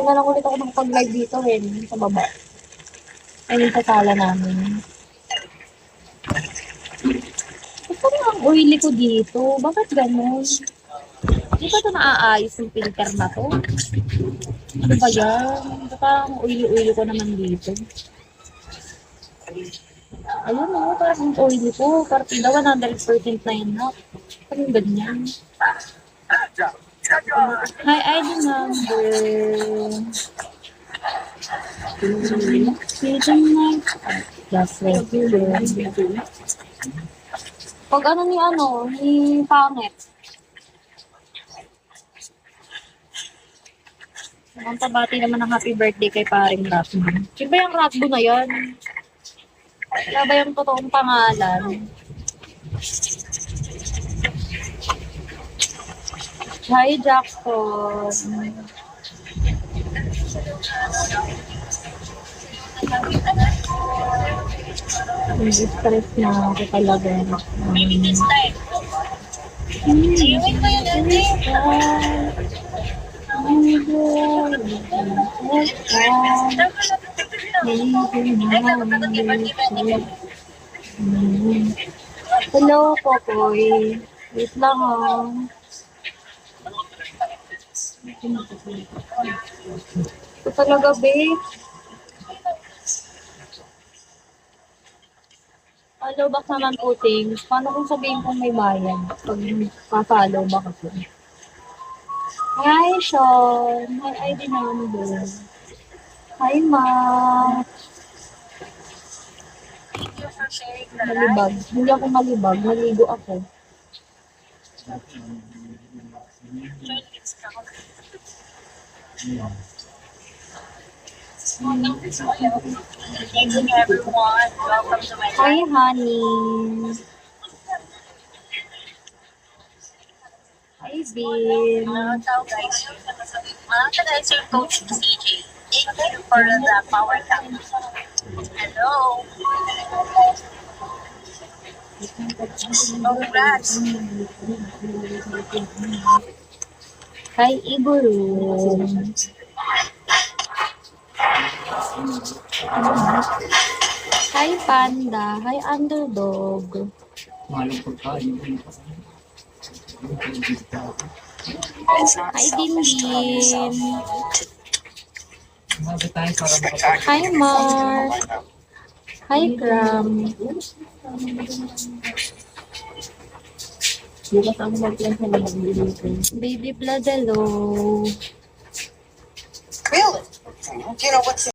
na lang ulit ako nakapag-live dito, sa baba. Ayun sa sala namin. Gusto ko ang oily ko dito. Bakit ganun? Di ba ito naaayos yung filter na to? Ano ba yan? Parang oily-oily ko naman dito. Ayun o, parang oily ko. Partida 100% na yun na. Parang ganyan. Hi, ID number. Just regular. Pag ni pangit. Ang pabati naman ng happy birthday kay paring Ratbo. Sino ba yung Ratbo na yan? Wala ba yung totoong pangalan? Hi, Jackson. Stress na ako talaga. Maybe this time. Siwin mo yun, Ate. Hello, Popoy. Wait lang Ito talaga, babe. Follow back naman po, things. Paano kung sabihin kong may bayan? Pag pa-follow back ako. Hi, Sean. Hi, ID number. Hi, Ma. Thank you for sharing the Malibag. Hindi ako malibag. Naligo ako. Good evening, everyone. Welcome to my Hi, live. honey. Hi, Bin. Mga tao, guys. Mga guys, your coach, CJ. Thank you for the power tap. Hello. Congrats. Hi, Igoro. Hi, Panda. Hi, Underdog. Hi, Dindim. Hi, Mark. Hi, Cram. Baby Blood, hello. Really? You know what's